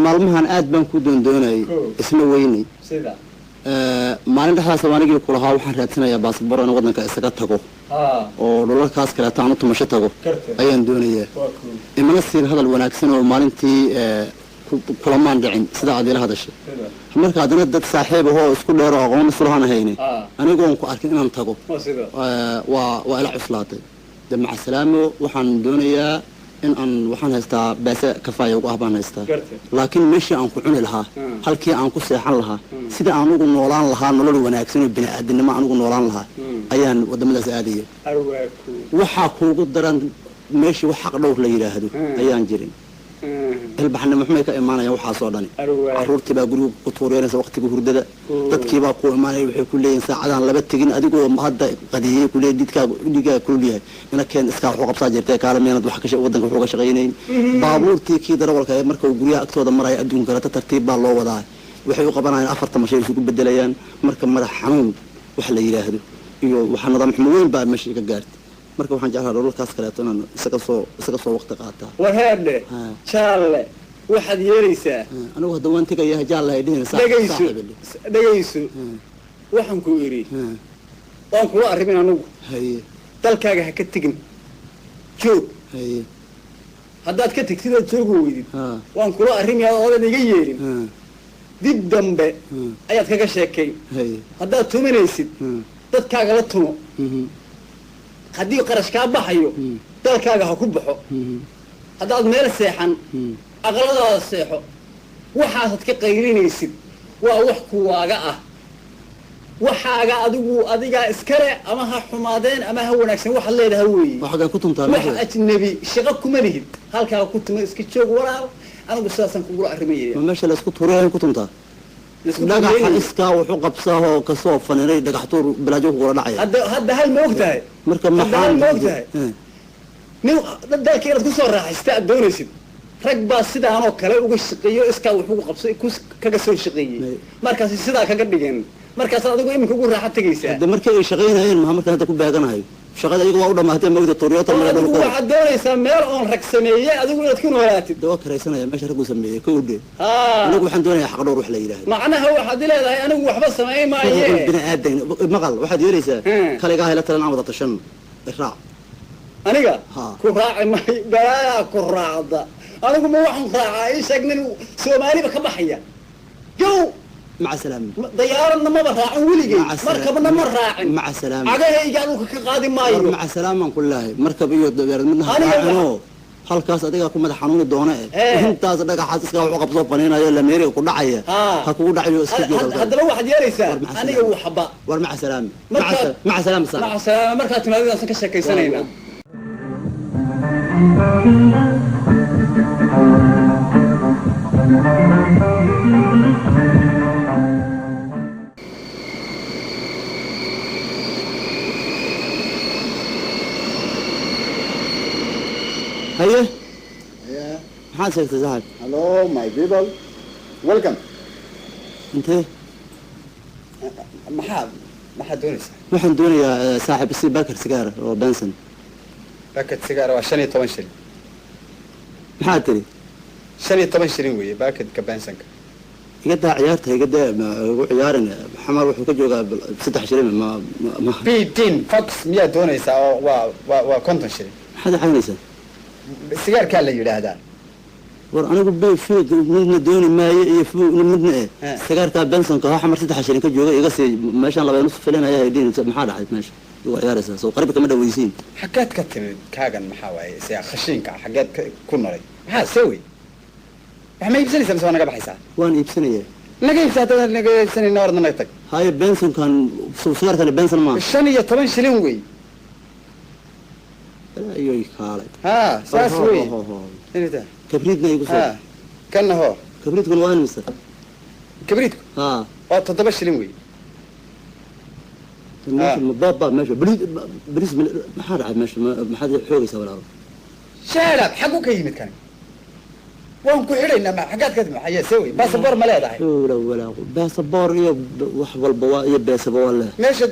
maalmahan aad baan ku doondoonay isma weynay sida maalin dhaxaas waanigii ku lahaa waxaan raadsanayaa baasaboor in wadanka isaga tago oo dhulalkaas kale taan u tumasho tago ayaan doonayaa imana siin hadal wanaagsan oo maalintii kulamaan dhicin sida aad ila hadashay marka haddana dad saaxiib ahoo isku dheer oo aqoon isulahaan hayne anigoon ku arkin inaan tago waa ila cuslaatay de maca salaamo waxaan doonayaa in aan waxaan haystaa baase kafaaya ugu ah baan haystaa laakiin meeshii aan ku cuni lahaa halkii aan ku seexan lahaa sida aan ugu noolaan lahaa nolol wanaagsan oo bini'aadanimo aan ugu noolaan lahaa ayaan wadamadaas aadaya waxaa kuugu daran meeshii wax xaq dhowr la yidhaahdo ayaan jirin البحنا محمي كإيمانيا وحاصلني عرورتي بقى جروب كتورين سوقتي بهردة تذكيبا كو إيمانيا وحي كل إنسان عدان لبتجين أديكو مهدا قديه كل ديكا كلها أنا كان إسكار حقب صاجر كلام أنا ضحك شيء ودنك حقوق شغينين بابورتي كده رول كي مركو جريا أكتر مرة يقدون كرات ترتيب بالله وضع وحي قبنا أفر تمشي في كل بدليان مركب مرة حنون وحلا يراهدو وحنا ضم حموين بعد مشي كجارت marka waxaan jeclahay rulkaas kale inaan isaga soo waqti qaataa waheedle jaalle waxaad yeelaysaa anigu hadda waan tagayaa jaalle ay dhigeen dhagayso waxaan ku iri waan kula arrimin anigu haye dalkaaga ha ka tagin joog haye haddaad ka tagtid aad joogi weydid waan kula arrimayaa oodan iga yeelin dib dambe ayaad kaga sheekay haddaad tuminaysid dadkaaga la tumo haddii qarash kaa baxayo dalkaaga ha ku baxo haddaad meel seexan aqladaada seexo waxaasaad ka qaylinaysid waa wax kuwaaga ah waxaaga adigaa iskale ama ha xumaadeen ama ha wanaagsan waxaad leedahay weeye wax ajnabi shaqo kuma lihid halkaa ku tuma iska joog walaal anigu sidaasaan kugula arrimayaya meesha laysku tuuraya ku tuntaa dhagaxa iskaa wuxuu qabsaa oo kasoo faninay dhagaxtuur bilaajo ku kula dhacaya hadda hal ma ogtahay marka maxaa ma ogtahay nin dalka inaad kusoo raaxaysta aad doonaysid rag baa sidaanoo kale uga shaqeeyo iskaa wuxuu qabsay kaga soo shaqeeyey markaas sidaa kaga dhigeen markaas adigu iminka ugu raaxa tegaysaa hadda markay ay shaqeynayeen maha markaan hadda ku baaganahayo shaqada iyagu waa u dhamaatay mawda Toyota adigu waxaad doonaysaa meel oon rag sameeyay adigu inaad ku noolaatid dawa karaysanaya meesha rag uu sameeyay ka udhe anigu waxaan doonayaa xaq dhowr wax la yiraahdo macnaha waxaad leedahay anigu waxba sameey maaye bini'aadan maqal waxaad yeelaysaa kaligaa hayla talan wada tashan raac aniga ku raaci ma balaa ku raacda anigu ma waxaan raacaa ii sheeg nin Soomaaliba ka baxaya jow مع السلامة ديارنا ما براعن وليجي مركبنا ما راعن مع السلامة عجاه يجعلوك كقاضي مايو مع السلامة كلها مركب يود ديار منها راعنو halkaas adiga ku madax xanuun doona intaas dhaga xaasiska wuxuu qabso baneenayo la meeray ku dhacaya ha kugu dhacayo iska joogto hadda waxa yeeraysa aniga uu xaba war maca salaam maca salaam maca salaam marka timaadada ka sheekaysanayna هيا محمد سيد زهر hello my people welcome انت محد دونيس waxaan doonayaa saaxiib si bakar sigaar oo benson باكت سيجاره waa 15 shilin maxaa tiri 15 shilin weeye باكت ka bensonka iga daa ciyaarta iga daa ugu ciyaarin xamar wuxuu ka joogaa 3 shilin ma 15 fox miyaa doonaysaa oo waa 50 shilin maxaad xaynaysaa sigaar kaa la yidhaahdaa war anigu bay food midna dooni maayo iyo food midna sigaarka Bensonka waxa mar 3 shilin ka jooga iga sii meeshan laba nus filanaya haydiin maxaa dhacay meesha waa ciyaaraysaa soo qarib kama dhaweysiin xaqaad ka timid kaagan maxaa waaye si khashinka xaqaad ku noolay maxaa sawi wax ma iibsanaysaa mise naga baxaysaa waan iibsanayaa naga iibsatada naga iibsanayna ordna naga tag haye Bensonkan sigaarka Benson ma 15 shilin wey ayuu kaalay ha saas wey inta كبريتنا يقصد كنا هو كبريت كل وين مستر كبريت او 7 شلين وي ماشي بابا ماشي بريس ما حد عاد ماشي ما حد حوق يسوي العرب شارب حقك يمت كان وان ku xirayna ma xagaad ka timi xayay sawi baasaboor ma leedahay wala baasaboor iyo wax walba waa iyo baasaboor wala meesha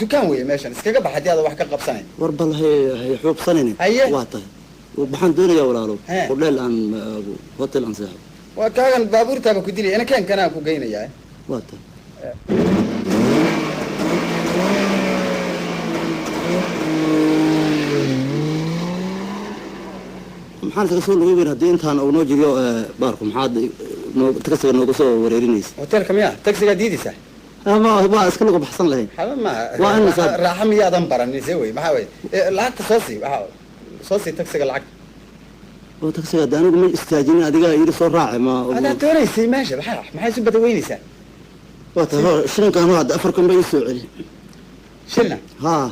dukaan weey meeshan iskaga baxay aad wax ka qabsanay war bal hay xuubsanayna waa tahay waxaan doonayaa walaalo qodeel aan hotel aan saaxib waa kaagan baabuurtaaba ku dilay ana kana ku geynayaa waa tahay maxaan ka soo lugay hadii intaan oo noo jiro baarku maxaad taksiga noogu soo wareerinaysa hotelka miya taksiga diidisa ما اسكن لكم بحصن لهين ما راح ميا دنبرني سوي ما هو لعقت صوصي تكسي العقد وتكسي دانو من استاجين اديغا يري سو راعي ما انا توريسي ماشي بحال ما حيسب بدوينيسا وته شنو كان هذا افركم بيسو علي شلنا ها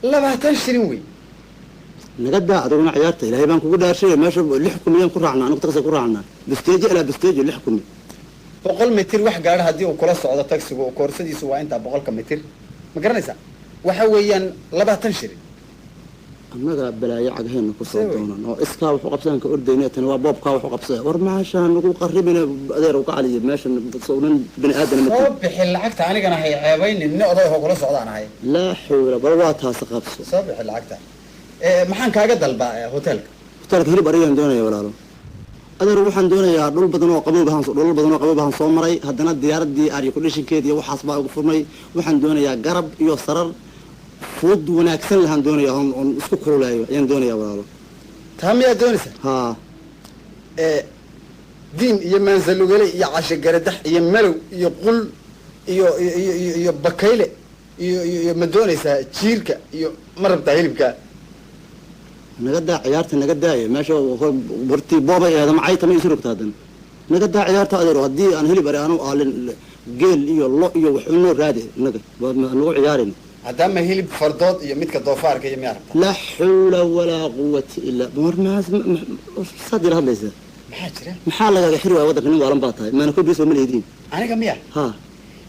لا تشري وي نقدا ادونا عيارتي الهي بان كوغو دارشي ماشي 6 يوم كراعنا انا تكسي كراعنا بستيجي الى بستيجي 6 boqol mitir wax gaar hadii uu kula socdo taksigu oo koorsadiisu waa inta 100 mitir ma garanaysaa waxa weeyaan 20 shilin annaga balaayo cagaheen ku soo doonaan oo iska wax qabsan ka ordayna tan waa boobka wax qabsan war maashaan ugu qaribina adeer uga caliyo meeshan soonan bini aadan ma soo bixi lacagta anigana hay ceebaynin oday oo kula socdaan ahay la xawla bal waa taas qabso soo bixi lacagta maxaan kaaga dalbaa hotelka hilib ariyan doonaya walaalo adeer waxaan doonayaa dhul badan oo qaboob ahaan soo maray haddana diyaaradii aar ku dhishinkeedii waxaas baa ugu furmay waxaan doonayaa garab iyo sarar fud wanaagsan lahaan doonayaa on isku kululayo ayaan doonayaa walaalo taamiya doonaysa diin iyo manzalugale iyo casho garadax iyo malow iyo qul iyo bakayle iyo ma doonaysaa jiirka iyo marabta hilibka نقدر عيارته نقدر ماشي برتي بابا هذا معي تمي يسرق هذا نقدر عيارته أدري ودي أنا هلي بري أنا قال جيل إيو الله إيو وحنو رادي نقدر نوع عيارين هذا ما هلي بفردات يميت كضوافار كي يميارب لا حول ولا قوة إلا مر ما صدر هذا ليس محل حلوة ودك نو على باطها ما نكون بيسوي من اليدين أنا كمية ها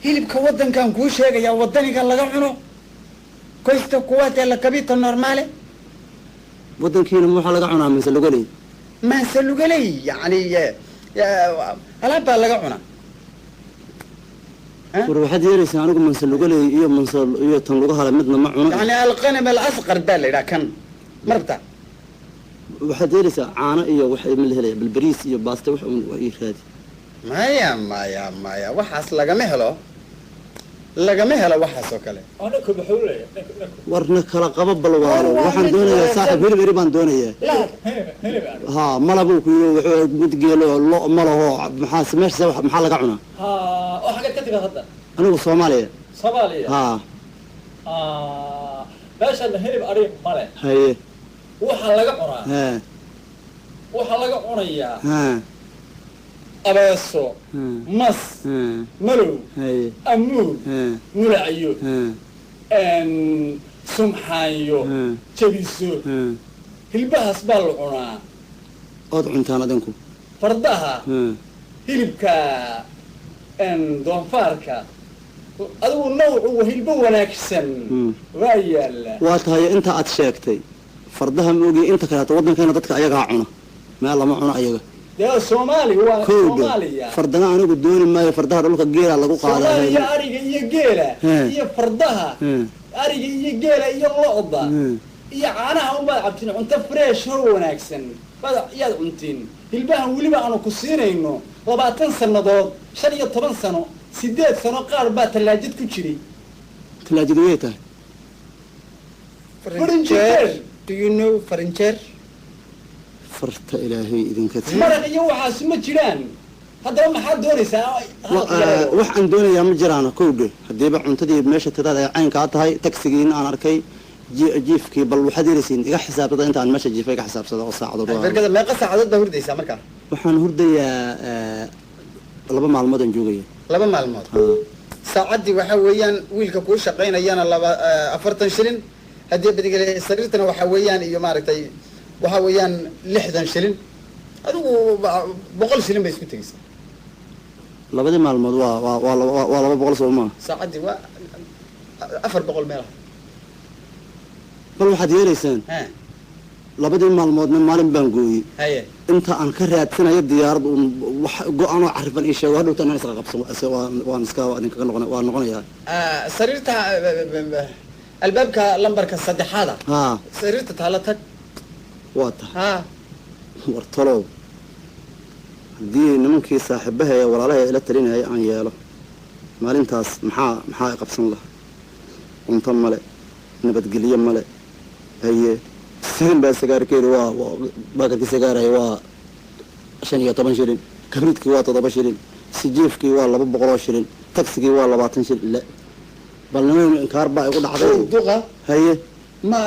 هلي بكودن كان كوش هيك يا ودني قال لك عنو كويس تقوات يلا كبيت النورمالي ودنكينا مو حلقة عنا من سلوقلي ما سلوقلي يعني ألا بقى عنا وروحت يريس أنا من سلوقلي يوم من يوم تنلقها لمدنا معنا يعني القنم الأصغر بالي لكن مربطة واحد يريس عنا إيه واحد من اللي بالبريس إيه باسته وإيه هذه ما يا وحص لقى مهله وحص وكله أنا كبحولة ورنا كلا قبب بالوالو وحن دوني صاحب هري بان دوني لا ها ملابوك متقيلو الله مله محاس مش سوى محل قعنا وحاجة كتير هذا أنا بالصومالية صومالية ها باش أنا هرب قريب ماله هي وحلقة عنا ها وحلقة عنا يا ها أبيسو مس ملو هي أمور ملعيو أن سمحايو تبيسو هلباس بالعنا أضع أنت دنكو فردها هلبكا أن دونفاركا أدو النوع وهلبو وناكسن غايال واتهاي أنت أتشاكتي فردها موجي أنت كانت ودن كانت تدك أيقا عنا ما الله ما عنا أيقا يا صومالي هو صوماليا فردنا أنا قدوني ما فردها لك الجيرة اللي قاعدة صوماليا أريجا هي جيرة هي فردها أريجا هي جيرة هي اللقطة هي عنها هم عبتين أنت فريش هو ناكسن هذا يا أنتين الباها ولي بقى أنا كسينه إنه وبعد سنة ضاد شرية 8 سنة 6 سنة قارب تلاجد كشري تلاجد ويته فرنجر do you know فرنجر فرت إلهي إذن كتير مرق يوحى سما جيران هذا ما حد دوري ساعة waxaan doonayaa ma jiraan kowdhe haddii ba cuntadii meesha tirada ay caynka tahay taxigiina aan arkay jiifkii bal waxaad yeelaysiin iga xisaabtada inta aan meesha jiifay iga xisaabsada oo saacado berkada meeqa saacadood baa hurdaysaa markaa waxaan hurdayaa 2 maalmood aan joogaya 2 maalmood saacaddii waxa weeyaan wiilka kuu shaqaynayana 40 shilin haddii badigale sariirtana waxa weeyaan iyo maaragtay waxa weeyaan 60 shilin adigu 100 shilin bay isku tagaysaa labadii maalmood waa 200 soo ma saacaddii waa 400 meelaha bal waxaad yeelaysaan labadii maalmoodna maalin baan gooyey haye inta aan ka raadsanayo diyaarad wax go'aan oo carfan ii sheego hadhowta inaan isla qabsan waan iska waan noqonayaa sariirta albaabka lambarka 3 sariirta taala tag waa tahay wartalow haddii nimankii saaxiibaha ee walaalaha ila talinaya aan yeelo maalintaas maxaa qabsan lahaa cunto male nabadgelyo male haye sidin baa sagaarkeedu waa baakadkii sagaaraya waa 15 shilin kabridkii waa 7 shilin sijiifkii waa 200 shilin taxigii waa 20 shilin la bal niman inkaar baa igu dhacday duqa haye ma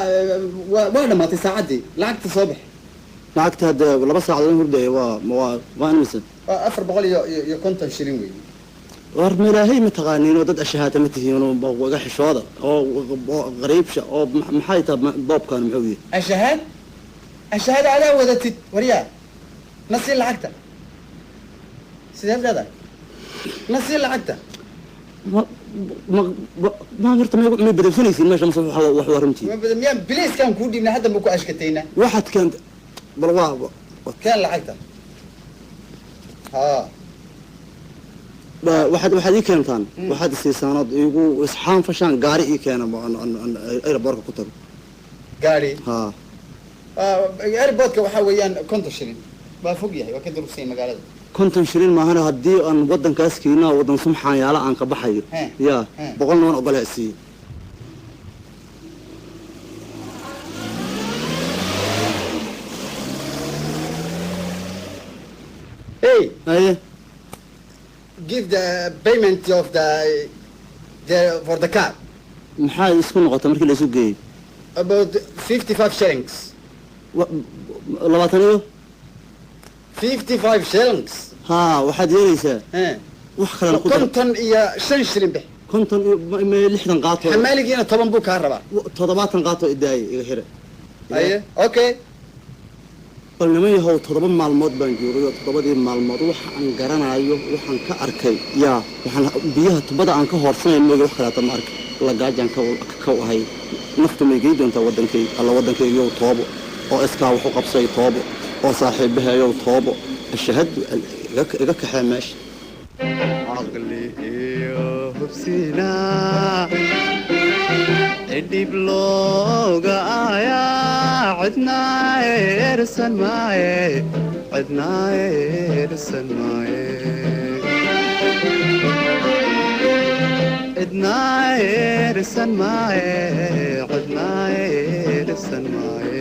waa dhamaatay saacaddii lacagta soo bix lacagta hadda 2 saacadood hurday waa imisa 450 shilin weey war meelaahay ma taqaaniin dad ashahaata ma tihiin oo waga xishooda oo qariibsha oo maxay taa boobkan muxuu yahay ashahaad ala wadatid wariya nasi lacagta sidee dada nasi lacagta ما قلت ما بدي فينيسين ماشي مصح وحورمتي ما بدي ميان بليس كان كودي هذا بكو اشكتينا واحد كان بالواقع كان لعقته ها واحد كان واحد سيسانات يقول اصحان فشان قاري كان اي بورك كتر قاري ها ايربورت waxa weeyaan konton shilin baa fog yahay waa ka durugsan magaalada konton shilin ma ahana hadii aan wadankaas kiina wadan sumxaan yaala aan ka baxayo ya 100 noon ogolaasi hey give the payment of the for the car maxay isku noqotay markii la isu geeyay about 55 shillings 55 shillings ها waxaad yeelaysaa wax kale ku konton iyo 5 shilin bix konton iyo 60 qaato xamaaligiina 10 buu ka rabaa 7 qaato idaay iga xire aye okay balnimay haw 7 maalmood baan joogay 7 maalmood waxa aan garanayo waxaan ka arkay waxaan biyaha tubada aan ka hoorsanay mooga wax kale ma arkay la gaajan ka wahay naftu ma geey doonta wadankay alla wadankayga toobo oo iska wax u qabsay toobo oo saaxiibahayo toobo ashhad iga kaxay meesh عقلي حبسينا ادي بلوغا يا عدنا يرسل معي عدنا يرسل معي عدنا يرسل معي عدنا يرسل معي